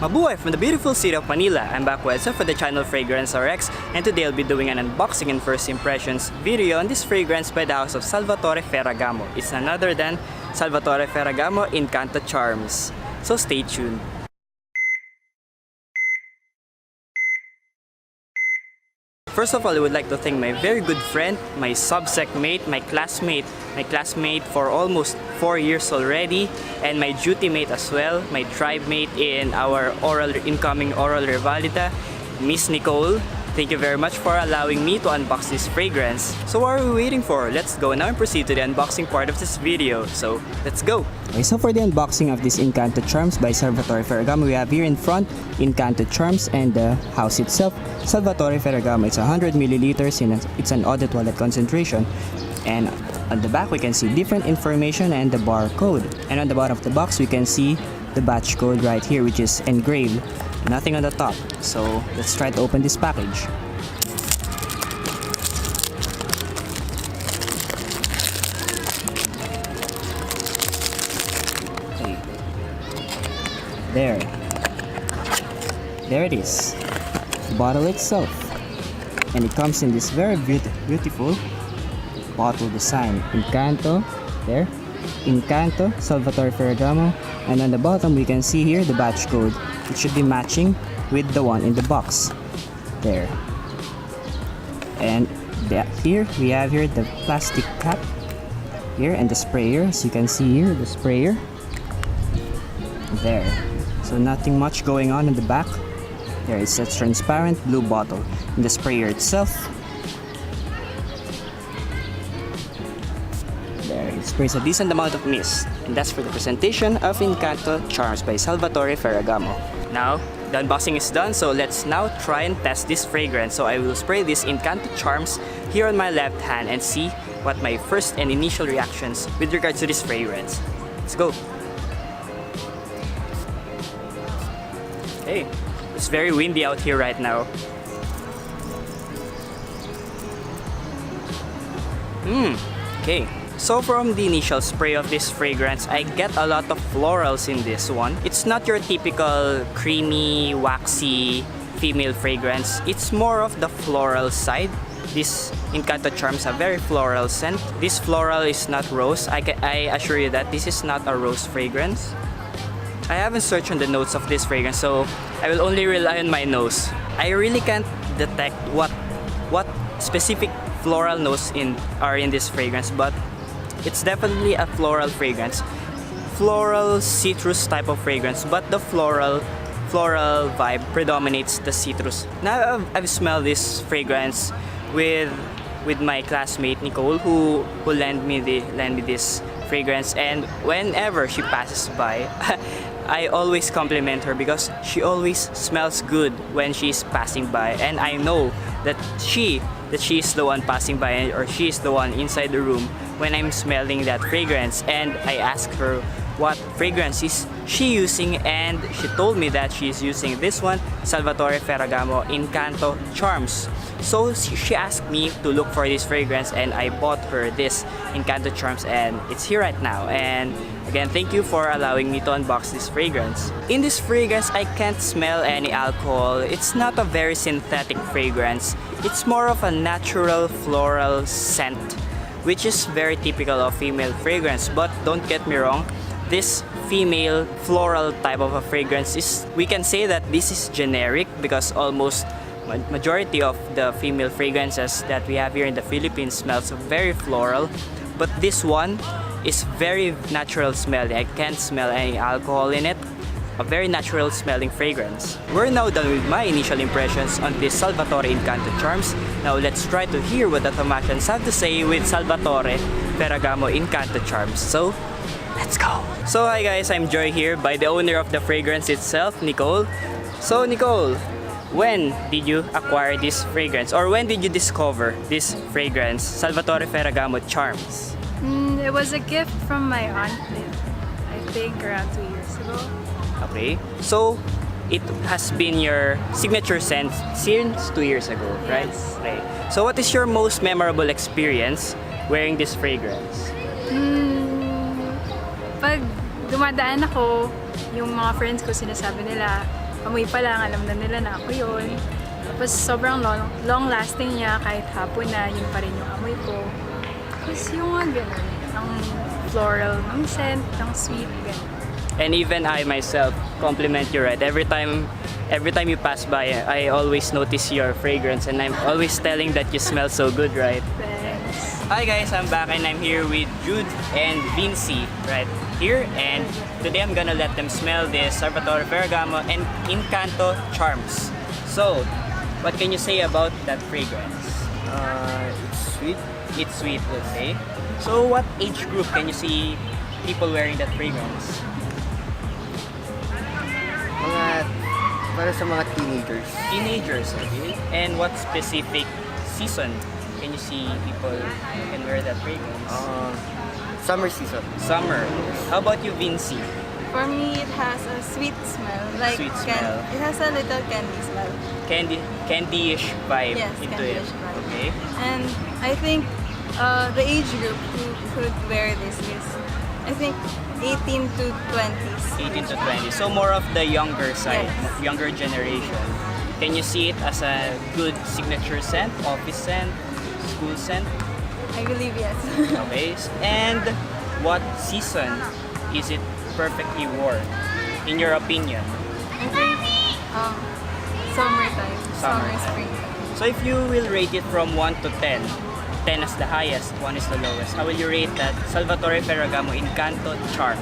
Mabuhay from the beautiful city of Manila. I'm back with for the channel Fragrance RX, and today I'll be doing an unboxing and first impressions video on this fragrance by the house of Salvatore Ferragamo. It's none other than Salvatore Ferragamo Incanto Charms. So stay tuned. First of all, I would like to thank my very good friend, my subsec mate, my classmate for almost 4 years already, and my duty mate as well, my tribe mate in our incoming oral revalida, Miss Nikol. Thank you very much for allowing me to unbox this fragrance. So what are we waiting for? Let's go now and proceed to the unboxing part of this video. So let's go! Okay, so for the unboxing of this Incanto Charms by Salvatore Ferragamo, we have here in front Incanto Charms and the house itself, Salvatore Ferragamo. It's 100 milliliters and it's an eau de toilette concentration. And on the back we can see different information and the barcode. And on the bottom of the box we can see the batch code right here, which is engraved. Nothing on the top. So let's try to open this package. Okay. There it is. The bottle itself. And it comes in this very beautiful bottle design. Incanto. There. Incanto, Salvatore Ferragamo. And on the bottom we can see here the batch code. It should be matching with the one in the box. There. And here we have here the plastic cap here and the sprayer. As you can see here, the sprayer. There. So nothing much going on in the back. There is a transparent blue bottle. And the sprayer itself. There, it sprays a decent amount of mist. And that's for the presentation of Incanto Charms by Salvatore Ferragamo. Now, the unboxing is done, so let's now try and test this fragrance. So I will spray this Incanto Charms here on my left hand and see what my first and initial reactions with regards to this fragrance. Let's go! Hey, it's very windy out here right now. Okay. So from the initial spray of this fragrance, I get a lot of florals in this one. It's not your typical creamy, waxy female fragrance. It's more of the floral side. This Incanto Charms have very floral scent. This floral is not rose. I assure you that this is not a rose fragrance. I haven't searched on the notes of this fragrance, so I will only rely on my nose. I really can't detect what specific floral notes are in this fragrance, but it's definitely a floral fragrance. Floral citrus type of fragrance, but the floral vibe predominates the citrus. Now I've smelled this fragrance with my classmate Nikol, who lent me this fragrance, and whenever she passes by I always compliment her because she always smells good when she's passing by, and I know that she is the one passing by, or she is the one inside the room when I'm smelling that fragrance. And I asked her what fragrance is she using, and she told me that she's using this one, Salvatore Ferragamo Incanto Charms. So she asked me to look for this fragrance, and I bought her this Incanto Charms, and it's here right now. And again, thank you for allowing me to unbox this fragrance. In this fragrance, I can't smell any alcohol. It's not a very synthetic fragrance. It's more of a natural floral scent, which is very typical of female fragrance. But don't get me wrong, this female floral type of a fragrance we can say that this is generic, because almost majority of the female fragrances that we have here in the Philippines smells very floral. But this one is very natural smelling. I can't smell any alcohol in it. A very natural smelling fragrance. We're now done with my initial impressions on this Salvatore Incanto Charms. Now let's try to hear what the Thomasians have to say with Salvatore Ferragamo Incanto Charms. So let's go! So hi guys, I'm joined here by the owner of the fragrance itself, Nikol. So Nikol, when did you acquire this fragrance, or when did you discover this fragrance, Salvatore Ferragamo Charms? It was a gift from my aunt, I think around 2 years ago. Okay, so it has been your signature scent since 2 years ago, right? Yes. Okay. So what is your most memorable experience wearing this fragrance? Pag dumadaan ako, yung mga friends ko sinasabi nila, amoy pa lang, alam na nila na ako yun. Tapos sobrang long lasting niya, kahit hapon na, yun pa rin yung amoy ko. Tapos yung mga ganun, ang floral ng scent, ng sweet, ganun. And even I myself compliment you, right? Every time you pass by, I always notice your fragrance and I'm always telling that you smell so good, right? Thanks. Hi guys, I'm back and I'm here with Jude and Vinci right here, and today I'm gonna let them smell this Salvatore Ferragamo and Incanto Charms. So, what can you say about that fragrance? It's sweet. It's sweet, okay. So, what age group can you see people wearing that fragrance? Para sa mga teenagers. Teenagers, okay. And what specific season can you see people can wear that fragrance? Summer season. Summer. How about you, Vinci? For me, it has a sweet smell. Like Sweet smell. It has a little candy smell. Candy-ish vibe Yes, into it. candy-ish vibe. Okay. And I think the age group who could wear this is, I think, 18 to 20s. 18 to 20. So more of the younger side, Yes. younger generation. Can you see it as a good signature scent, office scent, school scent? I believe yes. Okay. And what season is it perfectly worn, in your opinion? I think summertime. Summer, Summertime. springtime. So if you will rate it from 1 to 10, 10 is the highest, 1 is the lowest, how will you rate that Salvatore Ferragamo Incanto Charms?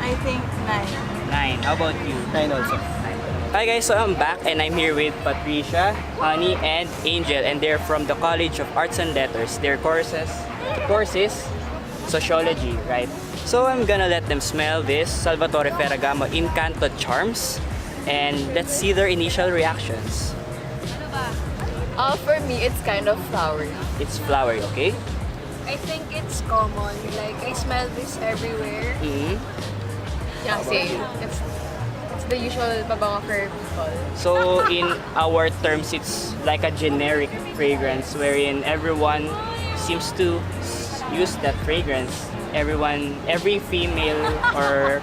I think 9. 9. How about you? 9 also. Hi guys, so I'm back and I'm here with Patricia, Honey, and Angel, and they're from the College of Arts and Letters. Their course is Sociology, right? So I'm gonna let them smell this Salvatore Ferragamo Incanto Charms, and let's see their initial reactions. For me, it's kind of flowery. It's flowery, okay? I think it's common. Like, I smell this everywhere. Mm-hmm. Yeah, same. It's the usual pabango for people. So in our terms, it's like a generic fragrance wherein everyone seems to use that fragrance. Every female or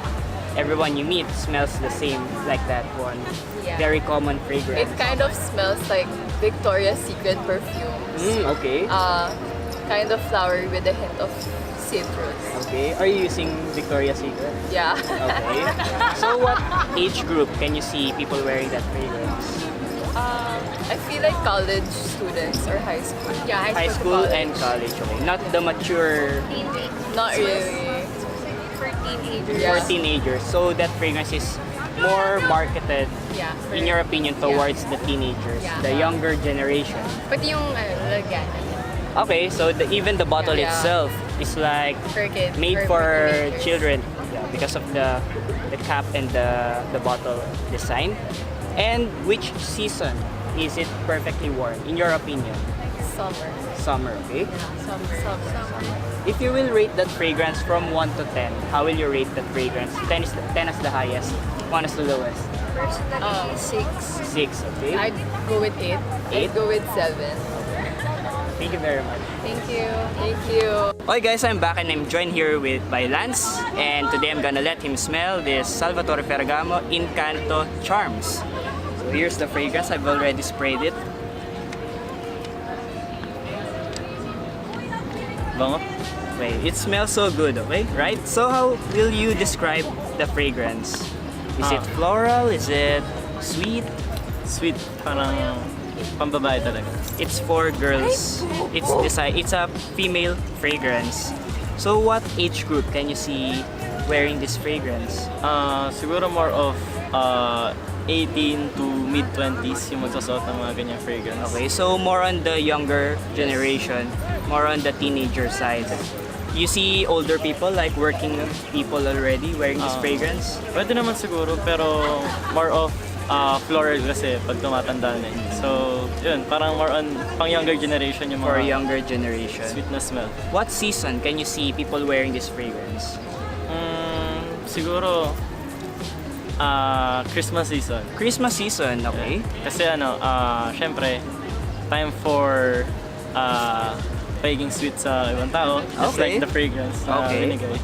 everyone you meet smells the same, like that one. Yeah. Very common fragrance. It kind of smells like Victoria's Secret perfumes. Okay. Kind of flowery with a hint of citrus. Okay. Are you using Victoria's Secret? Yeah. Okay. So what age group can you see people wearing that fragrance? I feel like college students or high school. Yeah, High to school college. and college, okay. Not the mature Not really. For teenagers. Yeah. for teenagers. So that fragrance is more marketed, Yeah. in your opinion, towards the teenagers, Yeah. the younger generation. Pati yung lagyan. Okay, so even the bottle Yeah. itself is like For kids. made for teenagers. children, yeah, because of the cap and the bottle design. And which season is it perfectly worn, in your opinion? Summer. Summer, okay? Summer. If you will rate that fragrance from 1 to 10, how will you rate that fragrance? 10 is the highest, 1 is the lowest. Personally, 6. 6, okay? I'd go with 8. Eight? I'd go with 7. Thank you very much. Thank you. Thank you. Okay guys, I'm back and I'm joined here by Lance, and today I'm gonna let him smell this Salvatore Ferragamo Incanto Charms. So here's the fragrance, I've already sprayed it. Bango? Okay, it smells so good, okay? Right? So how will you describe the fragrance? Is it floral? Is it sweet? Sweet. Parang pambabae talaga. It's for girls. It's a female fragrance. So what age group can you see wearing this fragrance? Siguro more of 18 to mid-20s yung magsusot ng mga ganyang fragrance. Okay, so more on the younger generation, more on the teenager side. You see older people, like working people already wearing this fragrance? Pwede naman siguro, pero more of floral kasi pag tumatanda na. So, yun, parang more on pang younger generation yung For mga younger generation. sweet na smell. What season can you see people wearing this fragrance? Siguro, Christmas season. Christmas season, okay. Kasi syempre, time for pagiging sweet sa ibang tao. Just Okay. like the fragrance na Okay. binigay.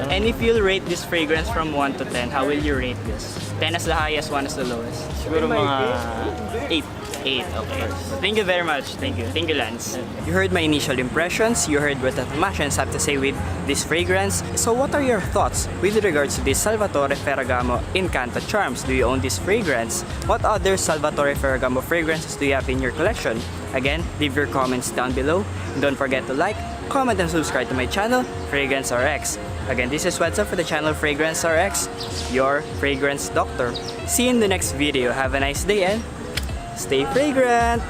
And if you'll rate this fragrance from 1 to 10, how will you rate this? 10 as the highest, 1 as the lowest. Siguro mga 8. 8, okay. Thank you very much. Thank you. Thank you, Lance. You heard my initial impressions. You heard what the Thomasians have to say with this fragrance. So what are your thoughts with regards to this Salvatore Ferragamo Incanto Charms? Do you own this fragrance? What other Salvatore Ferragamo fragrances do you have in your collection? Again, leave your comments down below. And don't forget to like, comment, and subscribe to my channel, Fragrance RX. Again, this is What's Up for the channel Fragrance RX, your fragrance doctor. See you in the next video. Have a nice day and stay fragrant!